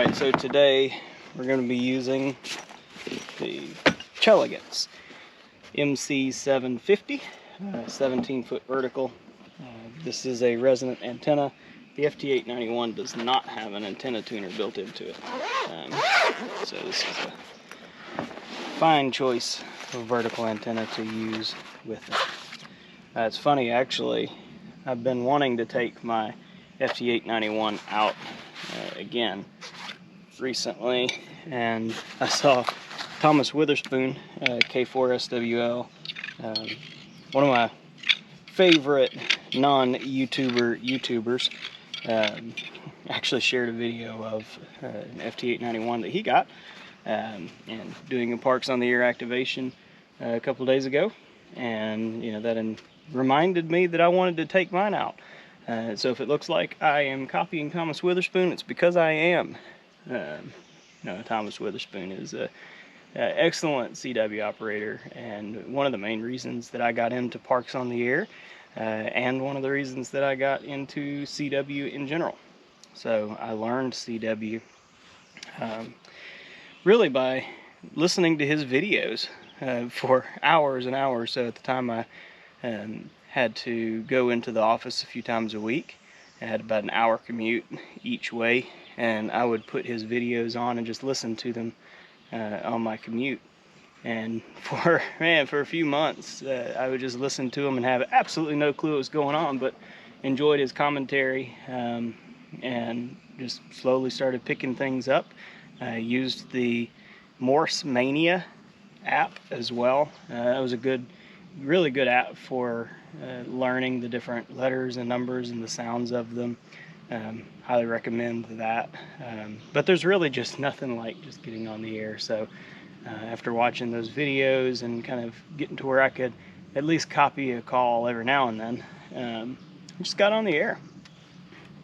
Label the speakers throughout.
Speaker 1: Alright, so today we're going to be using the Chelegance MC-750, 17-foot vertical. This is a resonant antenna. The FT-891 does not have an antenna tuner built into it. So this is a fine choice of vertical antenna to use with it. It's funny, actually, I've been wanting to take my FT-891 out again recently, and I saw Thomas Witherspoon, K4SWL, one of my favorite non-YouTubers, actually shared a video of an FT-891 that he got, and doing a Parks on the Air activation a couple of days ago, and that reminded me that I wanted to take mine out. So if it looks like I am copying Thomas Witherspoon, it's because I am. Thomas Witherspoon is an excellent CW operator, and one of the main reasons that I got into Parks on the Air, and one of the reasons that I got into CW in general. So I learned CW really by listening to his videos for hours and hours. So at the time I had to go into the office a few times a week. I had about an hour commute each way, and I would put his videos on and just listen to them on my commute. And for a few months, I would just listen to him and have absolutely no clue what was going on, but enjoyed his commentary, and just slowly started picking things up. I used the Morse Mania app as well. That was a really good app for learning the different letters and numbers and the sounds of them. Highly recommend that. But there's really just nothing like just getting on the air. So after watching those videos and kind of getting to where I could at least copy a call every now and then, I just got on the air.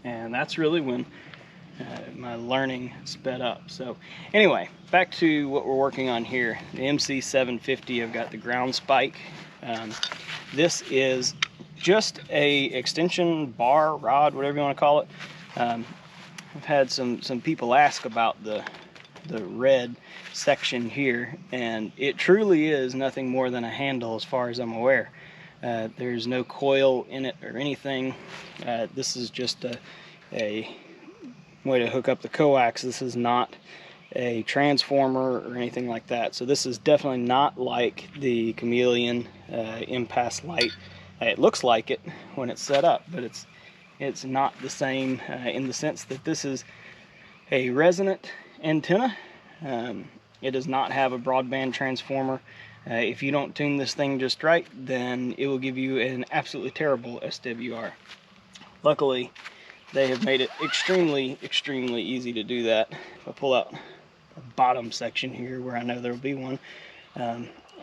Speaker 1: And that's really when my learning sped up. So anyway, back to what we're working on here. The MC-750, I've got the ground spike. This is just a extension bar, rod, whatever you want to call it. I've had some people ask about the red section here, and it truly is nothing more than a handle as far as I'm aware. There's no coil in it or anything. This is just a way to hook up the coax. This is not a transformer or anything like that. So this is definitely not like the Chameleon impasse light. It looks like it when it's set up, but it's not the same in the sense that this is a resonant antenna. It does not have a broadband transformer. If you don't tune this thing just right, then it will give you an absolutely terrible SWR. Luckily, they have made it extremely easy to do that. If I pull out the bottom section here where I know there will be one,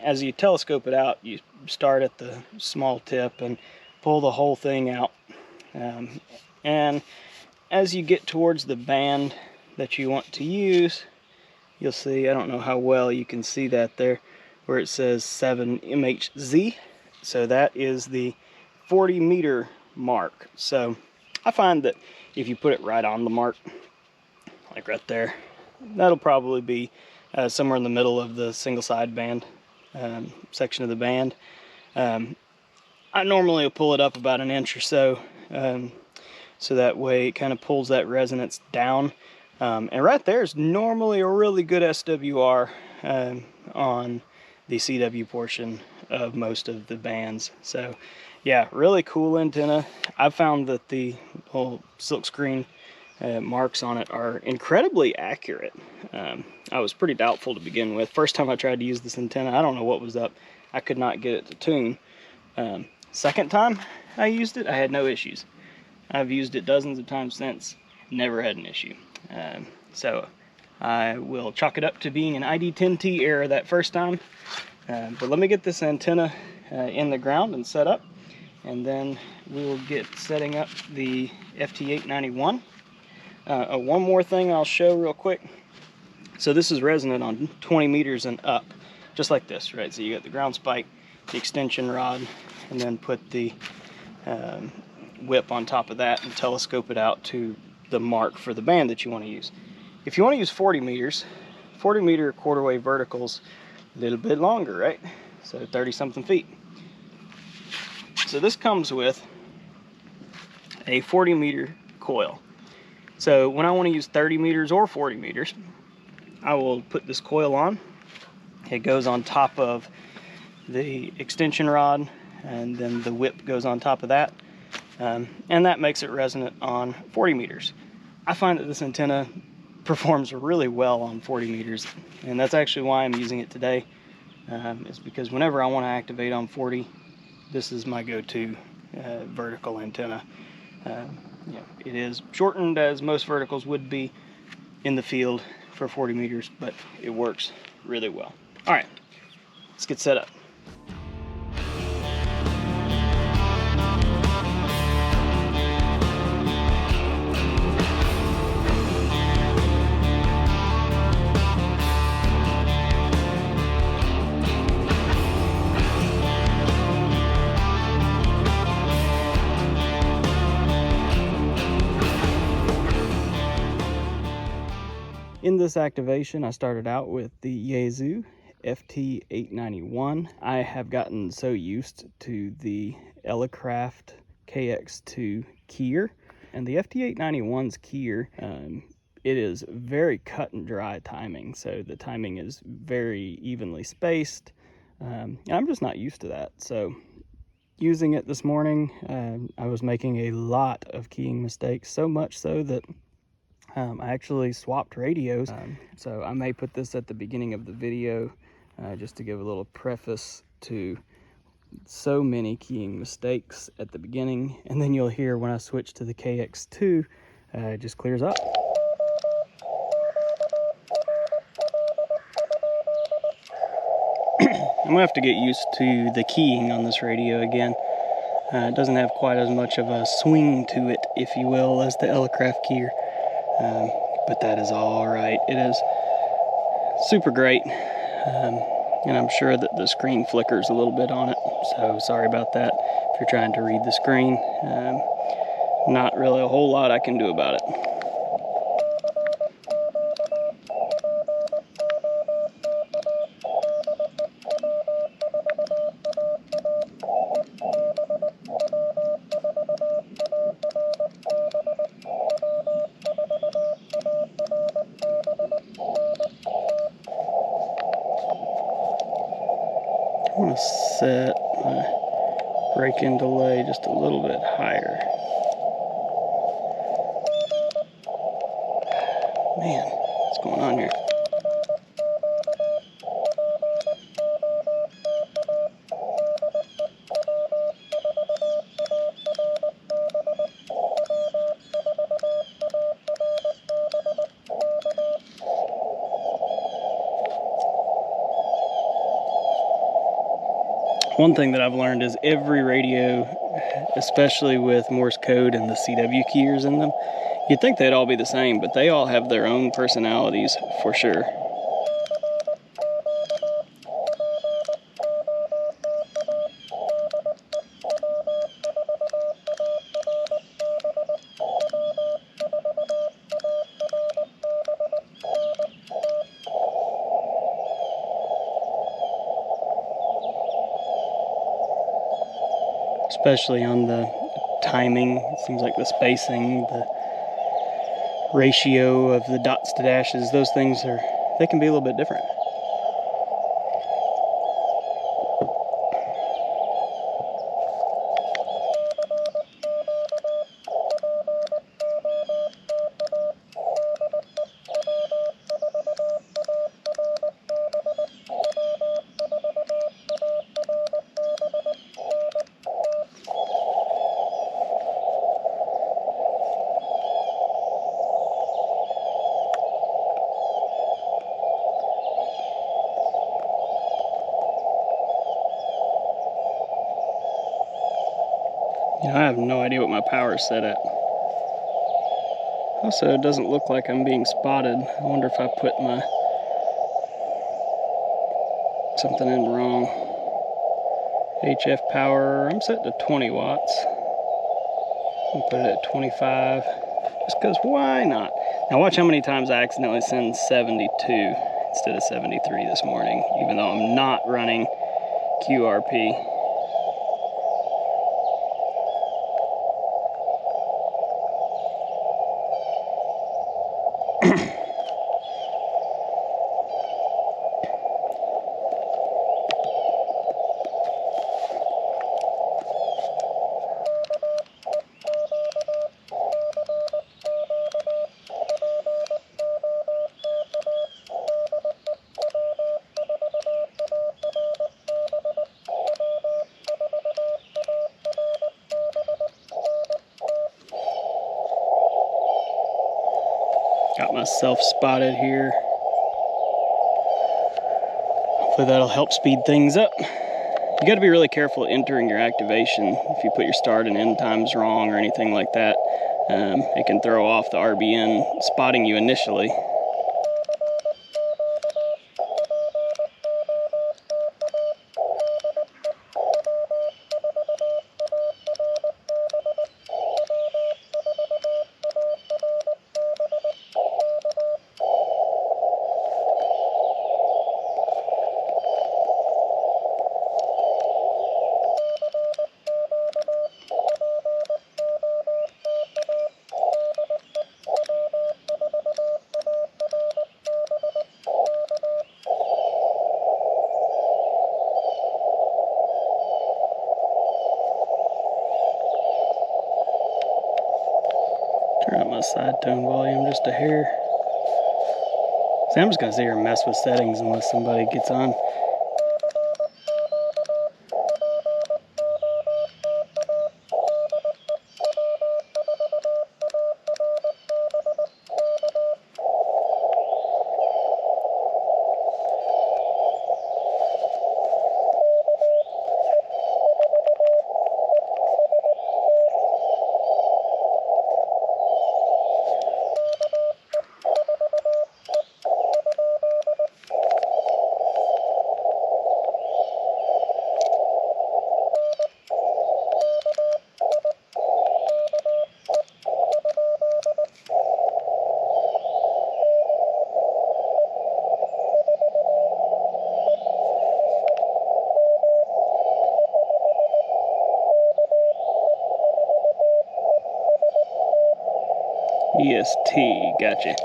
Speaker 1: as you telescope it out, you start at the small tip and pull the whole thing out, and as you get towards the band that you want to use, you'll see, I don't know how well you can see that there, where it says 7 MHz. So that is the 40 meter mark. So I find that if you put it right on the mark, like right there, that'll probably be somewhere in the middle of the single sideband section of the band. I normally will pull it up about an inch or so, so that way it kind of pulls that resonance down. And right there is normally a really good SWR on the CW portion of most of the bands. So yeah, really cool antenna. I've found that the whole silkscreen marks on it are incredibly accurate. I was pretty doubtful to begin with. First time I tried to use this antenna, I don't know what was up. I could not get it to tune. Second time I used it, I had no issues. I've used it dozens of times since, never had an issue. So I will chalk it up to being an ID10T error that first time. But let me get this antenna in the ground and set up, and then we'll get setting up the FT-891. One more thing I'll show real quick. So this is resonant on 20 meters and up, just like this, right? So you got the ground spike, the extension rod, and then put the whip on top of that and telescope it out to the mark for the band that you want to use. If you want to use 40 meters, 40 meter quarter wave verticals, a little bit longer, right? So 30 something feet. So this comes with a 40 meter coil. So when I want to use 30 meters or 40 meters, I will put this coil on. It goes on top of the extension rod, and then the whip goes on top of that. And that makes it resonant on 40 meters. I find that this antenna performs really well on 40 meters, and that's actually why I'm using it today. Is because whenever I want to activate on 40, this is my go-to vertical antenna. You know, it is shortened as most verticals would be in the field for 40 meters, but it works really well. All right, let's get set up. In this activation, I started out with the Yaesu FT-891. I have gotten so used to the Elecraft KX2 keyer, and the FT-891's keyer, it is very cut and dry timing, so the timing is very evenly spaced, and I'm just not used to that. So using it this morning, I was making a lot of keying mistakes, so much so that I actually swapped radios, so I may put this at the beginning of the video just to give a little preface to so many keying mistakes at the beginning, and then you'll hear when I switch to the KX2, it just clears up. I'm gonna have to get used to the keying on this radio again. It doesn't have quite as much of a swing to it, if you will, as the Elecraft keyer. But that is all right. It is super great, and I'm sure that the screen flickers a little bit on it, so sorry about that if you're trying to read the screen. Not really a whole lot I can do about it. I want to set my break-in delay just a little bit higher. Man, what's going on here? One thing that I've learned is every radio, especially with Morse code and the CW keyers in them, you'd think they'd all be the same, but they all have their own personalities for sure. Especially on the timing, it seems like the spacing, the ratio of the dots to dashes, those things they can be a little bit different. You know, I have no idea what my power is set at. Also, it doesn't look like I'm being spotted. I wonder if I put something in wrong. HF power, I'm set to 20 watts. I'll put it at 25. Just because why not? Now watch how many times I accidentally send 72 instead of 73 this morning, even though I'm not running QRP. Got myself spotted here. Hopefully that'll help speed things up. You got to be really careful entering your activation. If you put your start and end times wrong or anything like that, it can throw off the RBN spotting you initially. Turn up my side tone volume just a hair. See, I'm just gonna sit here and mess with settings unless somebody gets on. EST, gotcha.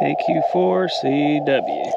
Speaker 1: AQ4CW.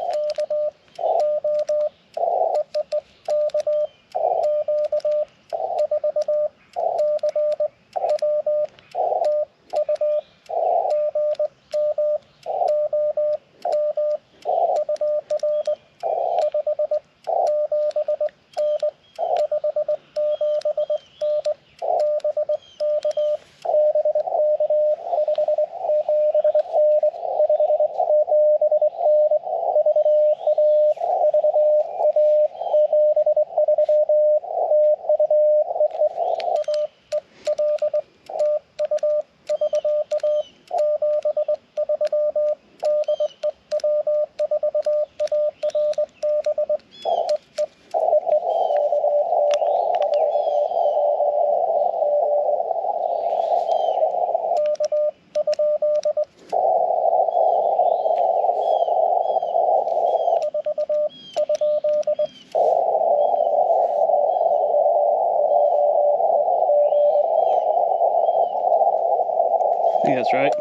Speaker 1: I think that's right.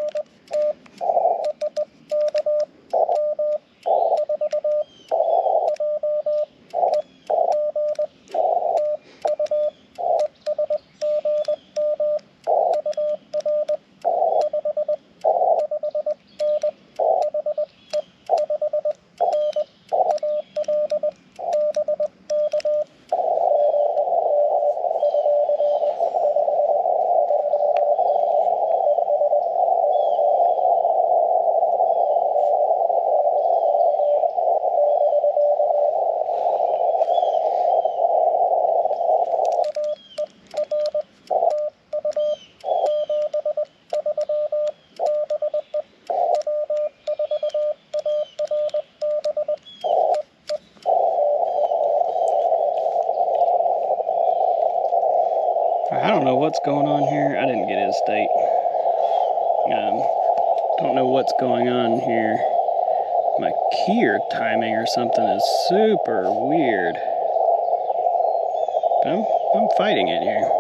Speaker 1: I don't know what's going on here. I didn't get his state. Don't know what's going on here. My key timing or something is super weird. But I'm fighting it here.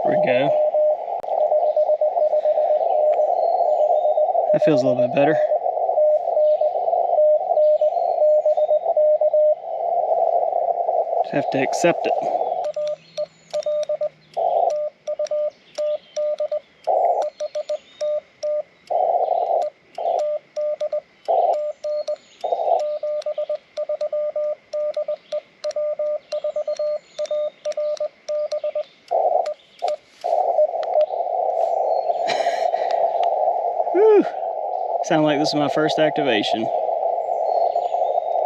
Speaker 1: There we go. That feels a little bit better. Just have to accept it. Whew. Sound like this is my first activation.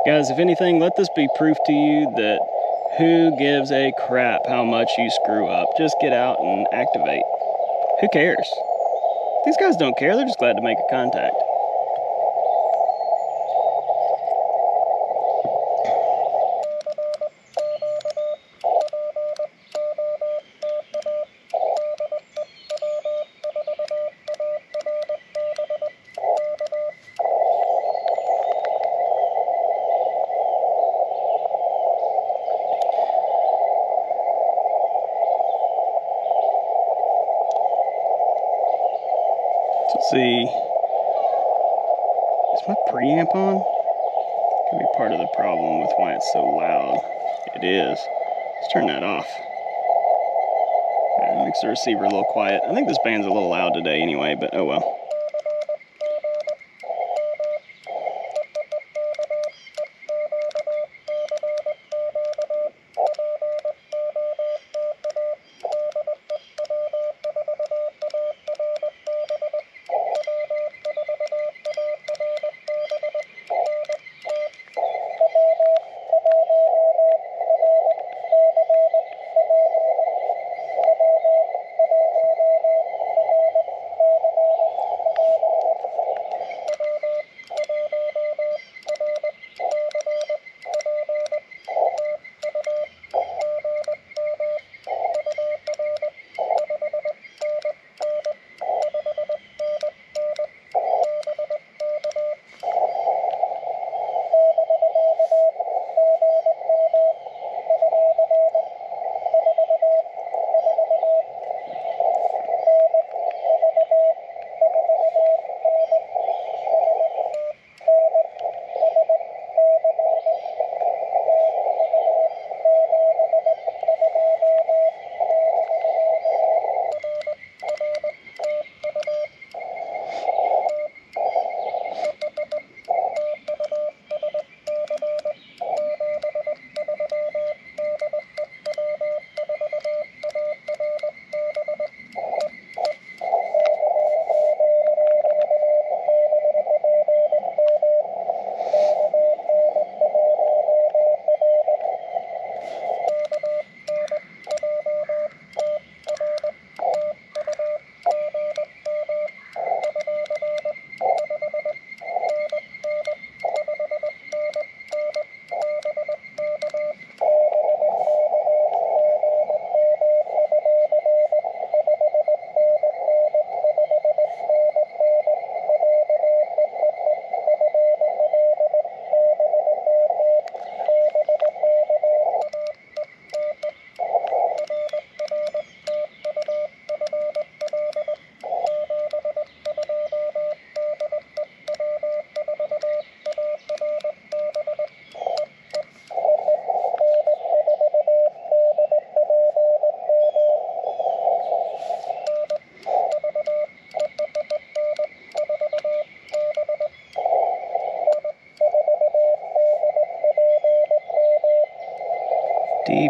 Speaker 1: Guys, if anything, let this be proof to you that who gives a crap how much you screw up? Just get out and activate. Who cares? These guys don't care, they're just glad to make a contact. Let's see. Is my preamp on? Could be part of the problem with why it's so loud. It is. Let's turn that off. It makes the receiver a little quiet. I think this band's a little loud today anyway, but oh well.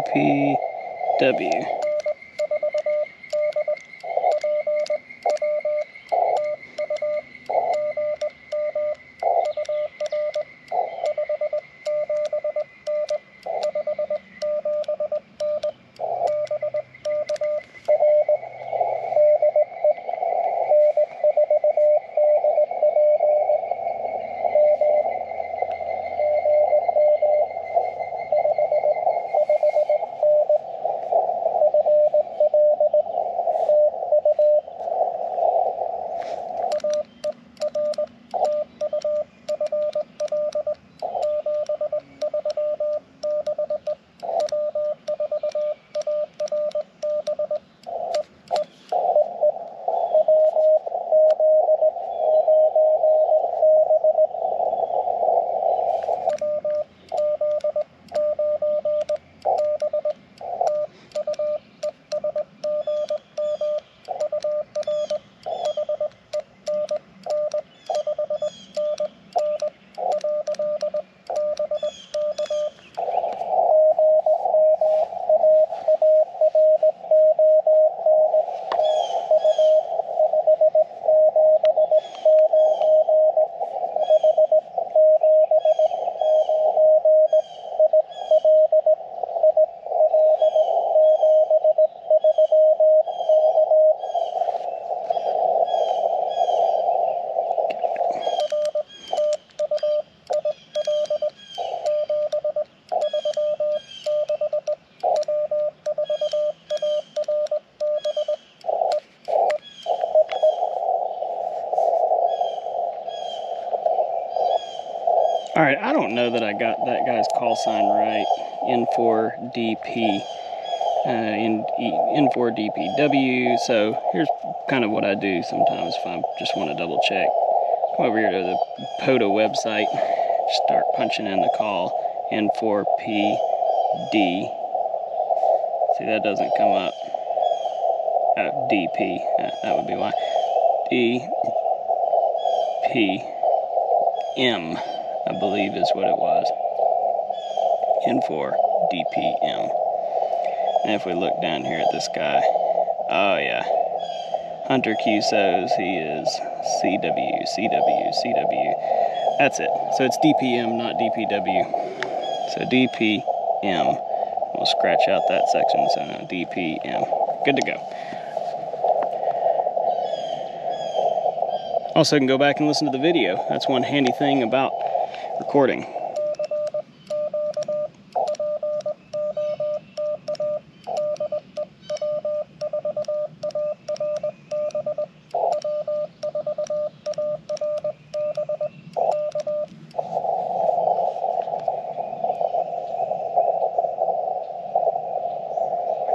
Speaker 1: DPW. Alright, I don't know that I got that guy's call sign right. N4DP. N4DPW. So here's kind of what I do sometimes if I just want to double check. Come over here to the POTA website. Start punching in the call. N4PD. See, that doesn't come up. DP. That would be why. DPM. I believe is what it was. N4 DPM. And if we look down here at this guy, oh yeah, Hunter QSOs, he is CW. That's it. So it's DPM, not DPW. So DPM. We'll scratch out that section, so now DPM. Good to go. Also, can go back and listen to the video. That's one handy thing about recording.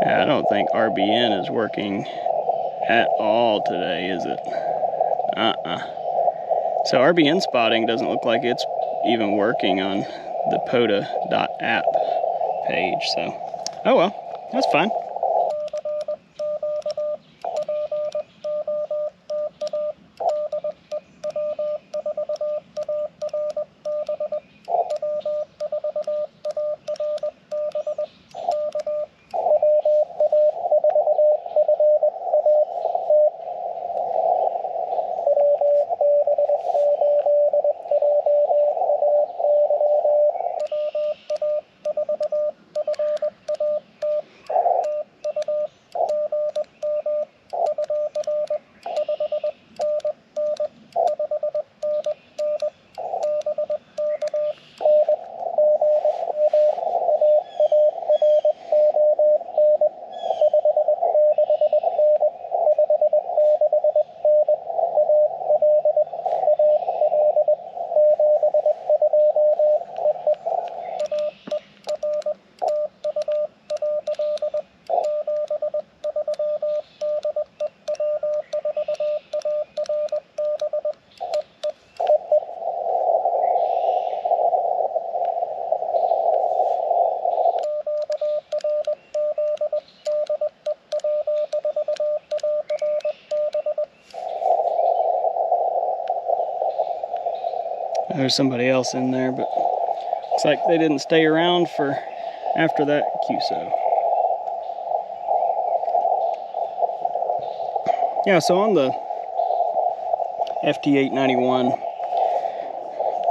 Speaker 1: I don't think RBN is working at all today, is it? So RBN spotting doesn't look like it's even working on the POTA.app page, so oh well, that's fine. There's somebody else in there, but looks like they didn't stay around for After that, QSO. Yeah, so on the FT-891,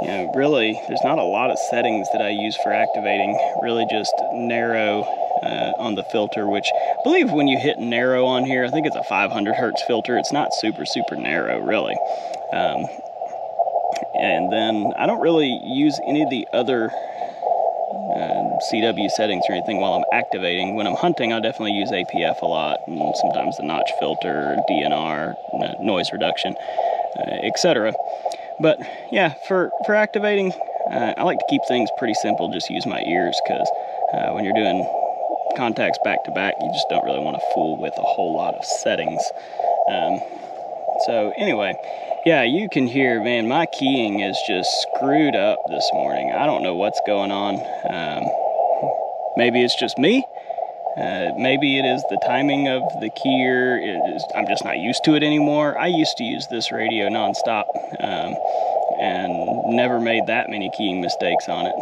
Speaker 1: you know, really, there's not a lot of settings that I use for activating. Really just narrow on the filter, which I believe when you hit narrow on here, I think it's a 500 hertz filter. It's not super narrow, really. And then I don't really use any of the other CW settings or anything while I'm activating. When I'm hunting, I definitely use APF a lot, and sometimes the notch filter, DNR, noise reduction, etc. But yeah, for activating, I like to keep things pretty simple. Just use my ears, because when you're doing contacts back to back, you just don't really want to fool with a whole lot of settings. So anyway, yeah, you can hear, man, my keying is just screwed up this morning. I don't know what's going on. Maybe it's just me. Maybe it is the timing of the keyer. I'm just not used to it anymore. I used to use this radio nonstop and never made that many keying mistakes on it.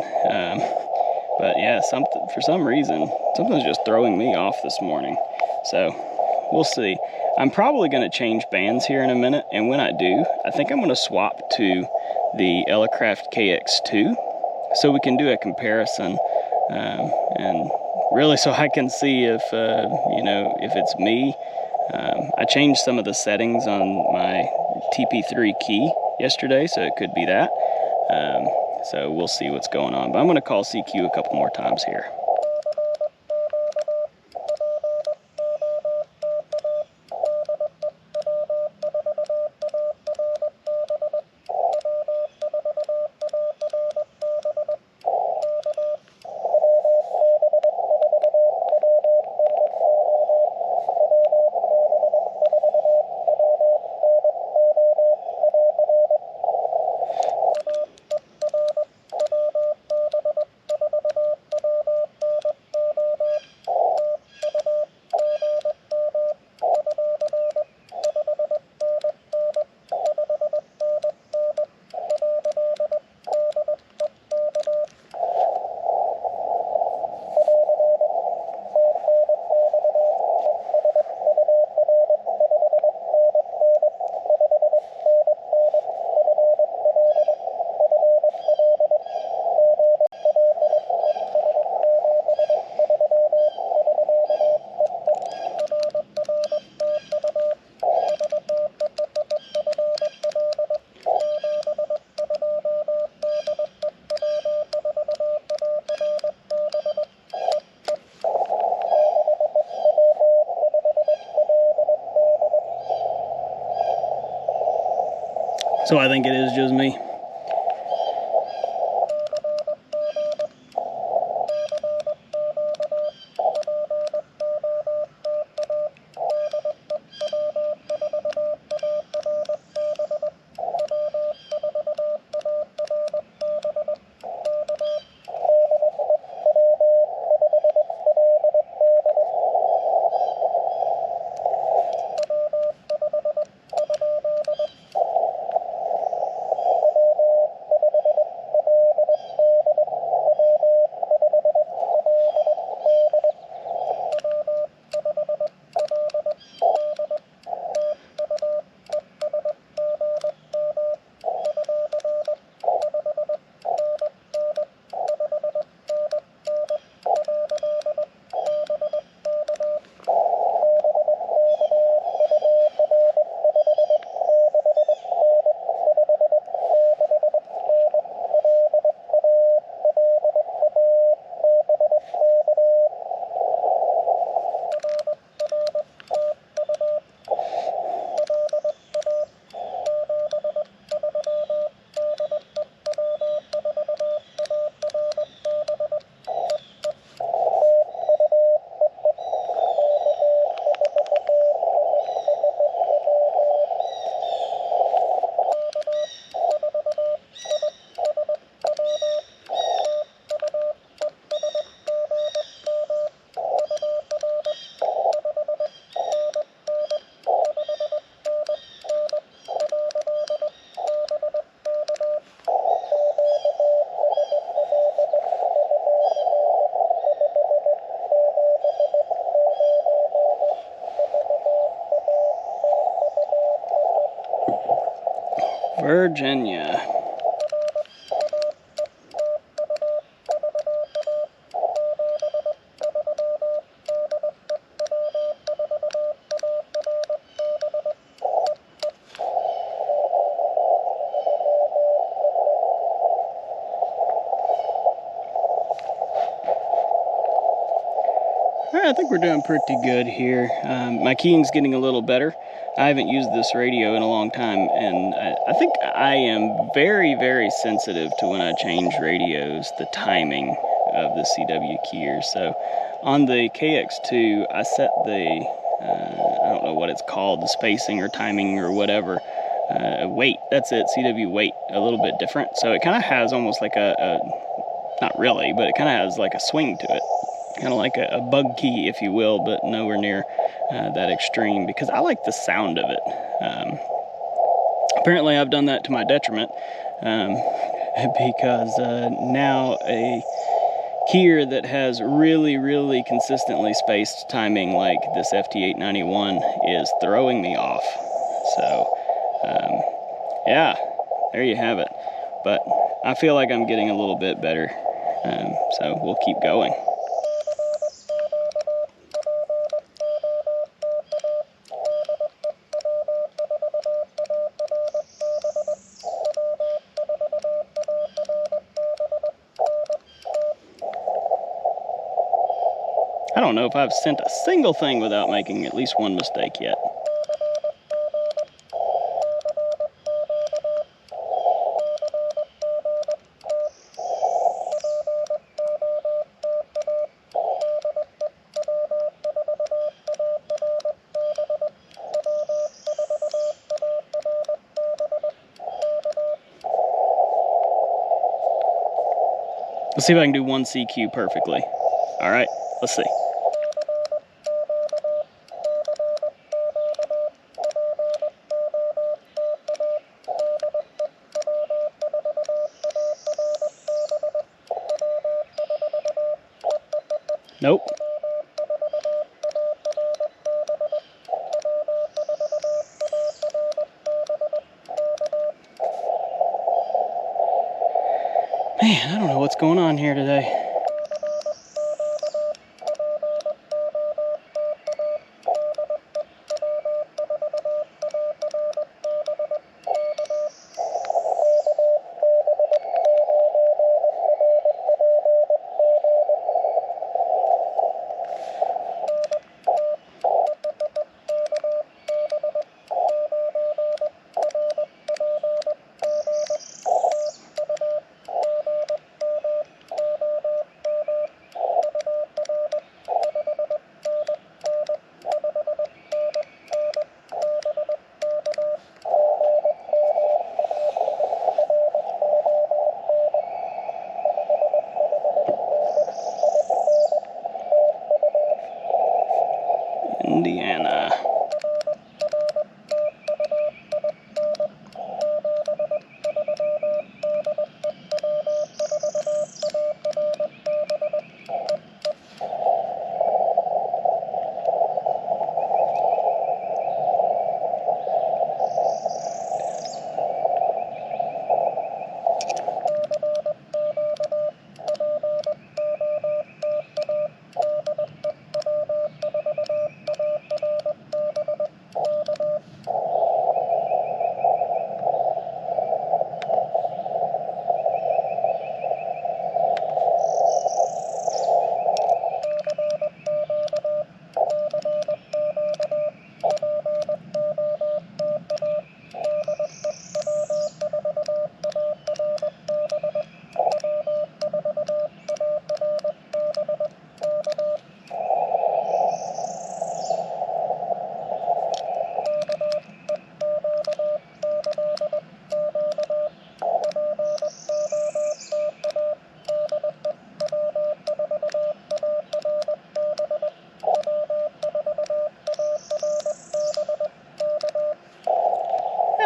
Speaker 1: But yeah, for some reason, something's just throwing me off this morning. So we'll see. I'm probably going to change bands here in a minute, and when I do, I think I'm going to swap to the Elecraft KX2 so we can do a comparison, and really so I can see if, you know, if it's me. I changed some of the settings on my TP3 key yesterday, so it could be that. So we'll see what's going on. But I'm going to call CQ a couple more times here. So I think it is just me. Virginia. I think we're doing pretty good here. My keying's getting a little better. I haven't used this radio in a long time, and I think I am very, very sensitive to when I change radios, the timing of the CW keyer. So on the KX2, I set the, I don't know what it's called, the spacing or timing or whatever, weight, that's it, CW weight, a little bit different. So it kind of has almost like a, not really, but it kind of has like a swing to it. Kind of like a bug key, if you will, but nowhere near that extreme, because I like the sound of it. Apparently I've done that to my detriment, because now a keyer that has really, really consistently spaced timing like this FT-891 is throwing me off. So, yeah, there you have it. But I feel like I'm getting a little bit better, so we'll keep going. I don't know if I've sent a single thing without making at least one mistake yet. Let's see if I can do one CQ perfectly. All right, let's see. Nope. Man, I don't know what's going on here today. Indiana.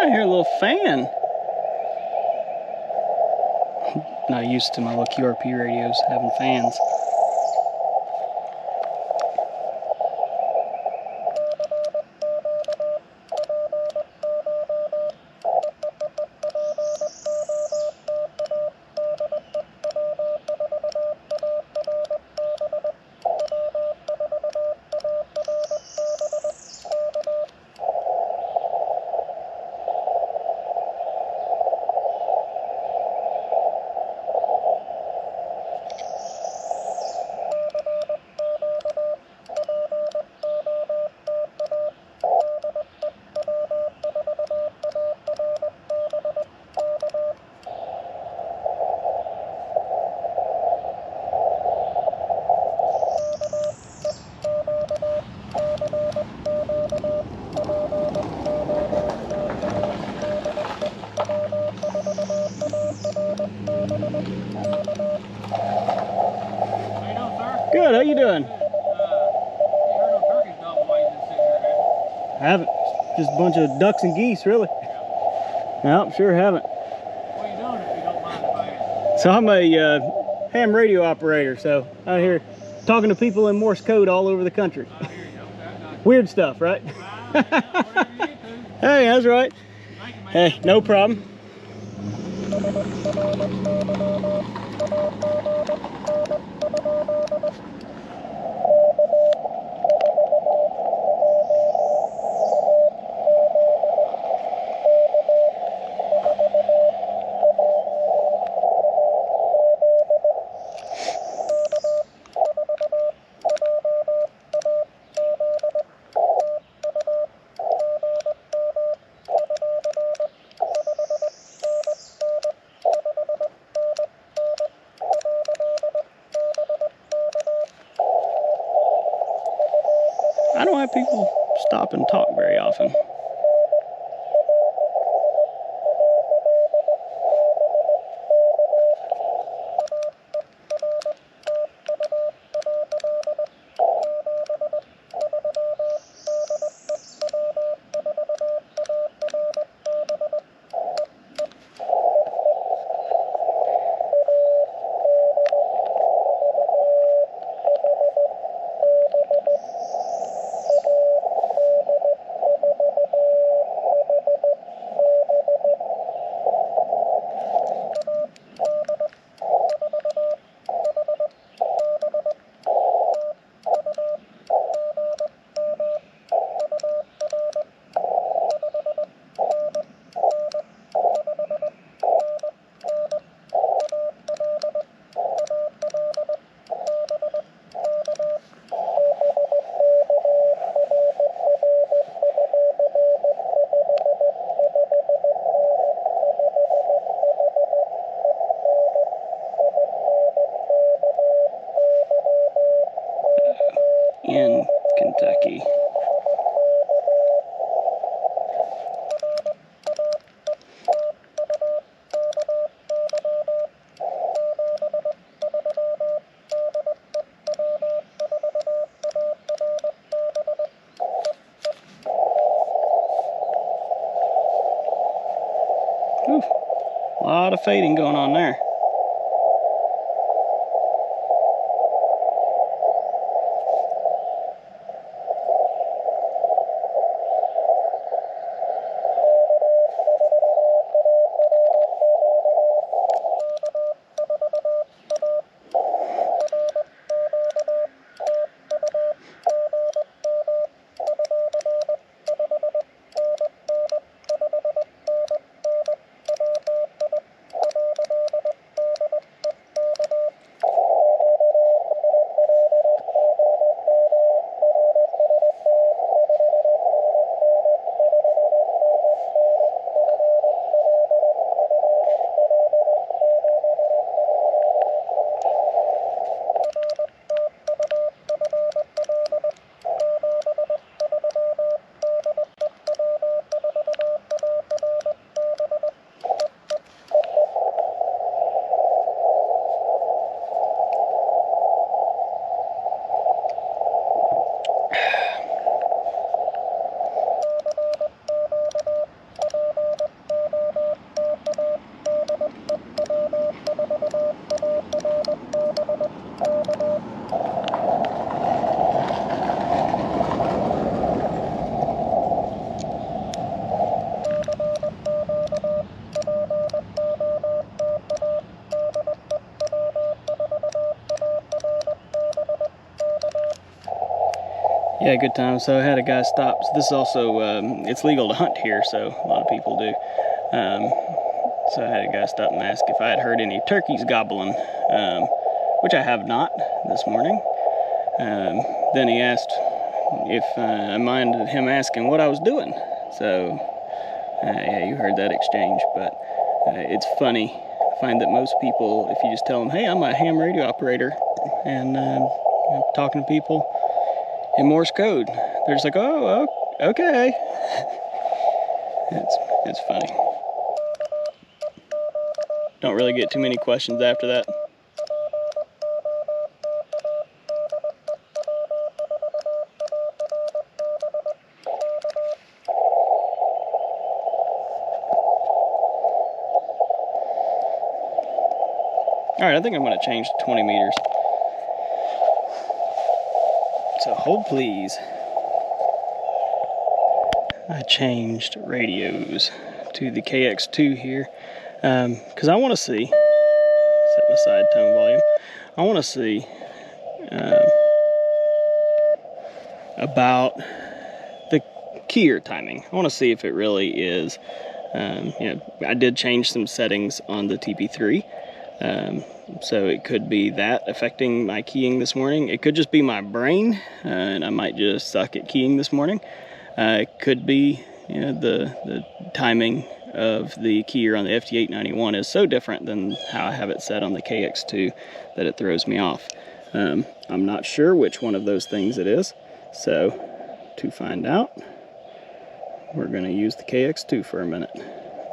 Speaker 1: I hear a little fan. Not used to my little QRP radios having fans. Haven't. Just a bunch of ducks and geese, really. Nope, sure haven't.
Speaker 2: What are you doing if you don't mind if I ask?
Speaker 1: So I'm a ham radio operator, so out here talking to people in Morse code all over the country.
Speaker 2: I hear you. Okay,
Speaker 1: Weird stuff, right?
Speaker 2: whatever you need to.
Speaker 1: Hey, that's right.
Speaker 2: Thank you, man.
Speaker 1: Hey, no problem. I don't have people stop and talk very often. In Kentucky. Ooh, a lot of fading going on there. Yeah, good time. So I had a guy stop. So this is also, it's legal to hunt here, so a lot of people do. So I had a guy stop and ask if I had heard any turkeys gobbling, which I have not this morning. Then he asked if I minded him asking what I was doing. So, yeah, you heard that exchange, but it's funny. I find that most people, if you just tell them, hey, I'm a ham radio operator, and I'm talking to people in Morse code, they're just like, oh, okay. It's funny. Don't really get too many questions after that. Alright, I think I'm going to change to 20 meters. So hold please. I changed radios to the KX2 here because I want to see, set my side tone volume, I want to see about the keyer timing. I want to see if it really is, you know, I did change some settings on the TP3. So it could be that affecting my keying this morning. It could just be my brain, and I might just suck at keying this morning. It could be, you know, the timing of the keyer on the FT-891 is so different than how I have it set on the KX2 that it throws me off. I'm not sure which one of those things it is. So to find out, we're going to use the KX2 for a minute.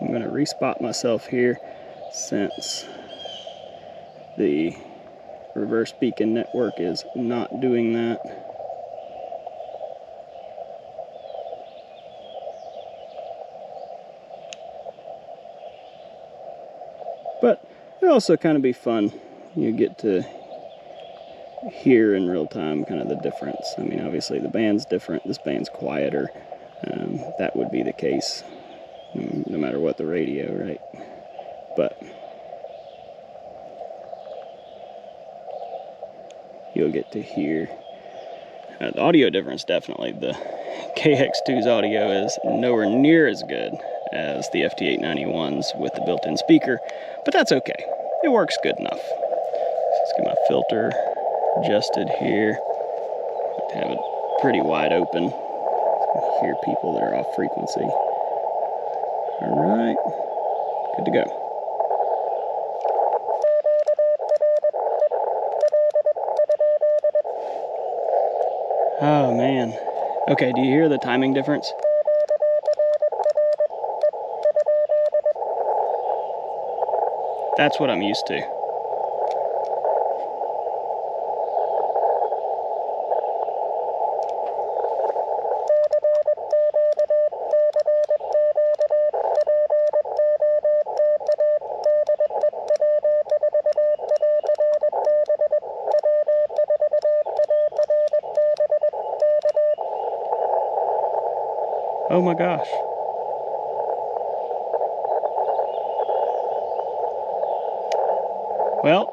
Speaker 1: I'm going to respot myself here since the reverse beacon network is not doing that. But it'll also kind of be fun. You get to hear in real time kind of the difference. I mean, obviously the band's different. This band's quieter. That would be the case no matter what the radio, right? But you'll get to hear the audio difference. Definitely the KX2's audio is nowhere near as good as the FT-891's with the built-in speaker, but that's okay. It works good enough. Let's get my filter adjusted here. Have it pretty wide open. Hear people that are off frequency. All right, good to go. Oh man. Okay, do you hear the timing difference? That's what I'm used to. Oh my gosh. Well,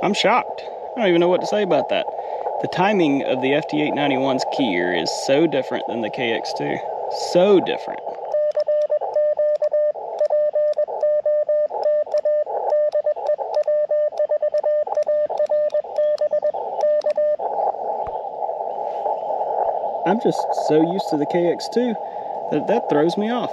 Speaker 1: I'm shocked. I don't even know what to say about that. The timing of the FT-891's keyer is so different than the KX2. So different. I'm just so used to the KX2 that throws me off.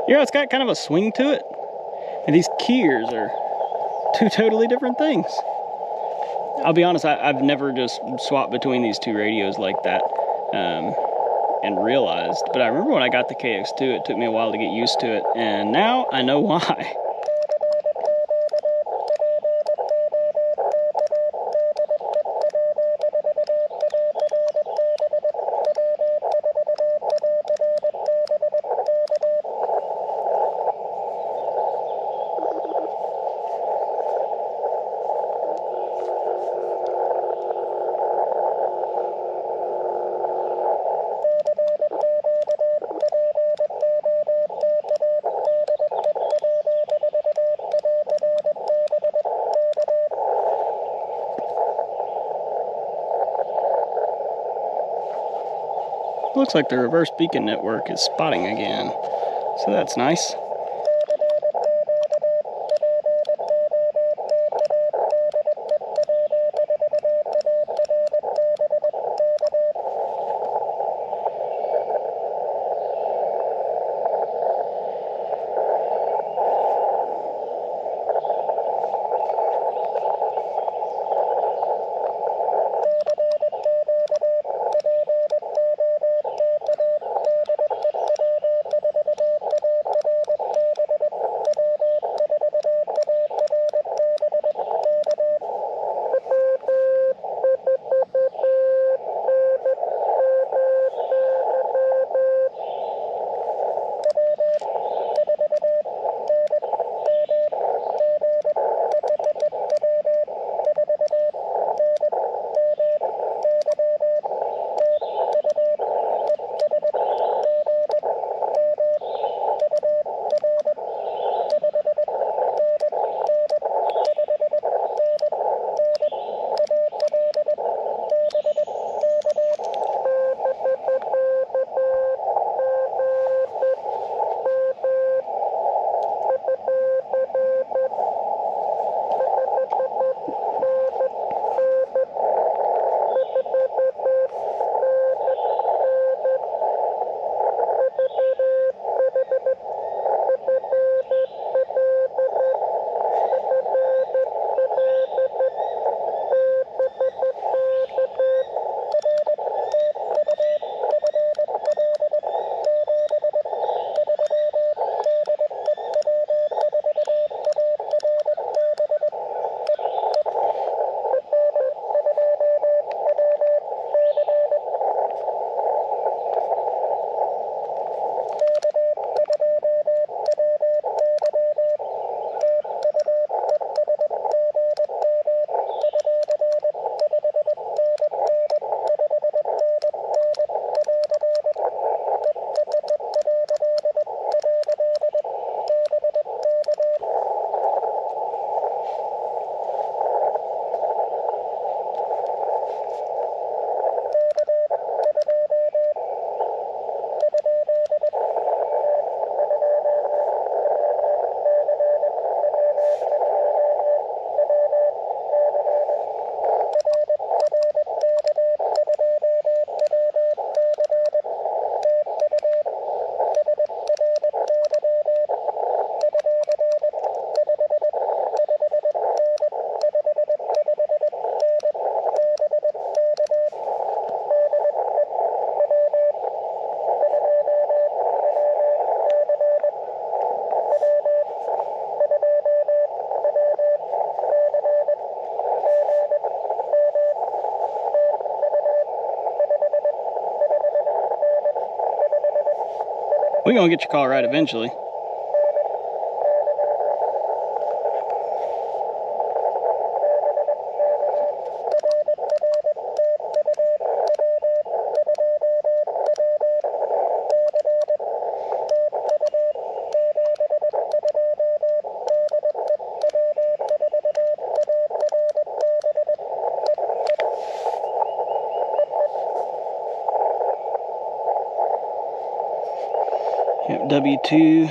Speaker 1: You know, it's got kind of a swing to it. And these keyers are two totally different things. I'll be honest, I've never just swapped between these two radios like that and realized. But I remember when I got the KX2, it took me a while to get used to it. And now I know why. Looks like the reverse beacon network is spotting again, so that's nice. We're gonna get your call right eventually. Yep, W2WC.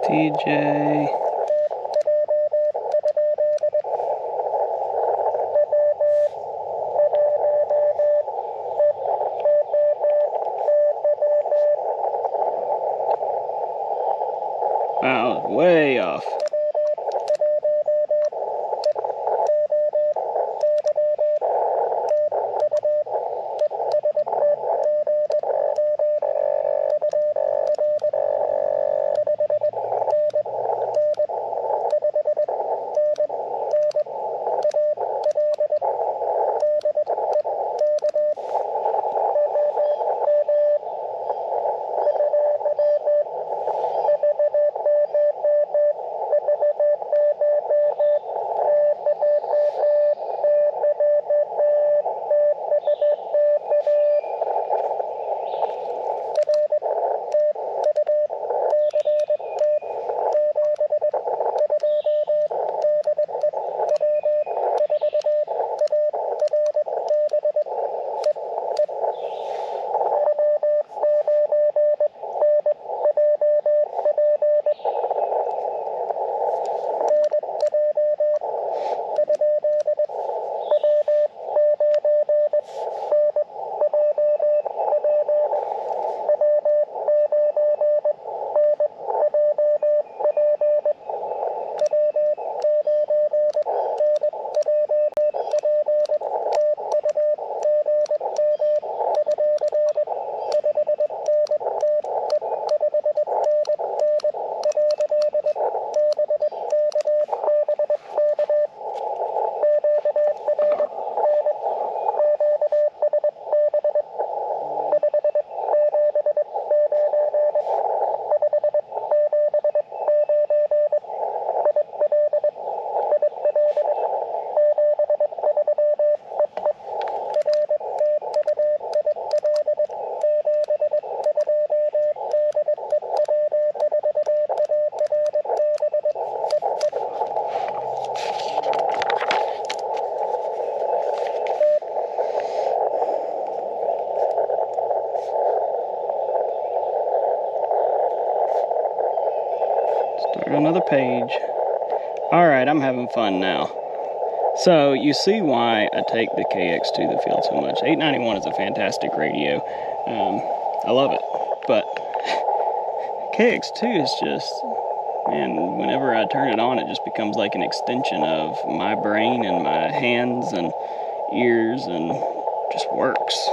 Speaker 1: TJ. Wow, way off. Start another page. Alright, I'm having fun now. So, you see why I take the KX2 to the field so much. 891 is a fantastic radio. I love it. But KX2 is just, man, whenever I turn it on, it just becomes like an extension of my brain and my hands, and ears and just works.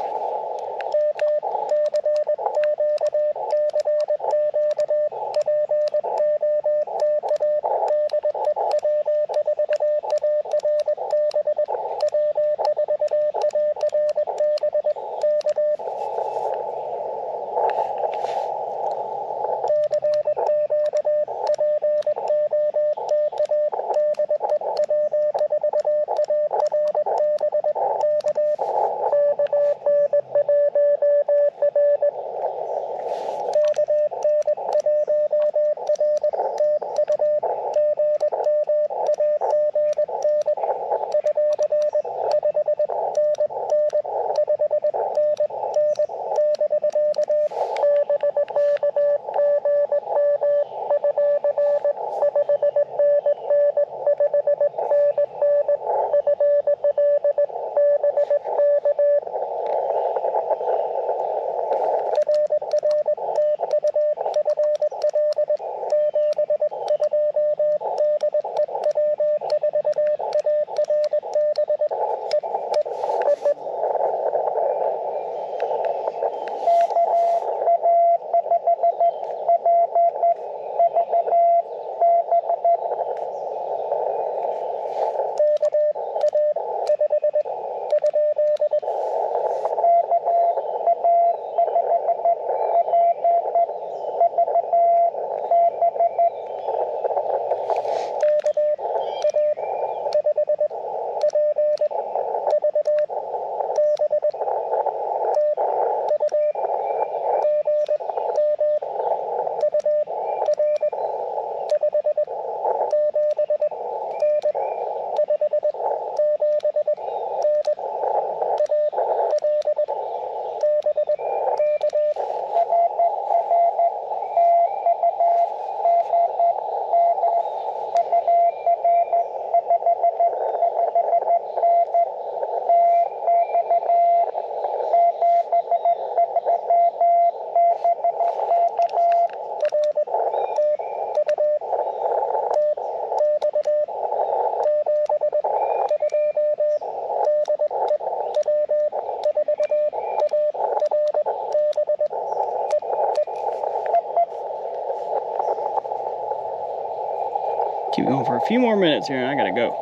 Speaker 1: Keep going for a few more minutes here and I gotta go.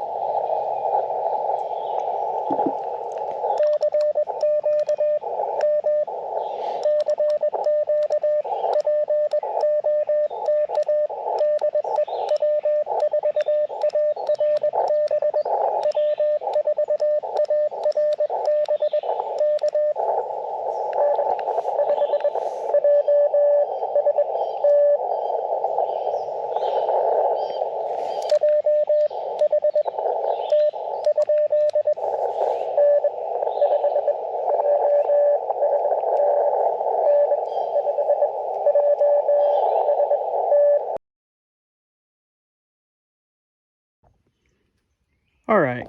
Speaker 1: All right,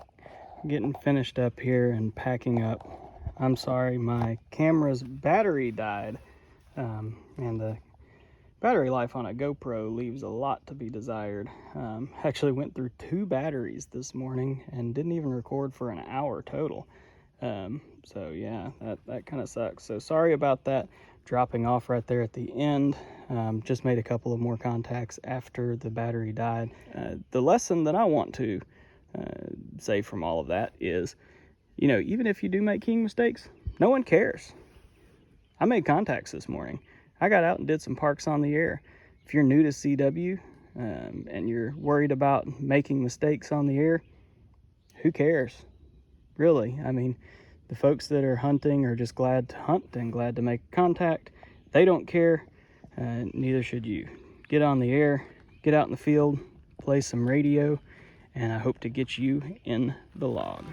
Speaker 1: getting finished up here and packing up. I'm sorry, my camera's battery died, and the battery life on a GoPro leaves a lot to be desired. Actually went through 2 batteries this morning and didn't even record for an hour total. So yeah, that kind of sucks. So sorry about that dropping off right there at the end. Just made a couple of more contacts after the battery died. The lesson that I want to say from all of that is, you know, even if you do make keying mistakes, no one cares. I made contacts this morning. I got out and did some parks on the air. If you're new to CW and you're worried about making mistakes on the air, who cares? Really, I mean, the folks that are hunting are just glad to hunt and glad to make contact. They don't care, neither should you. Get on the air, get out in the field, play some radio, and I hope to get you in the log.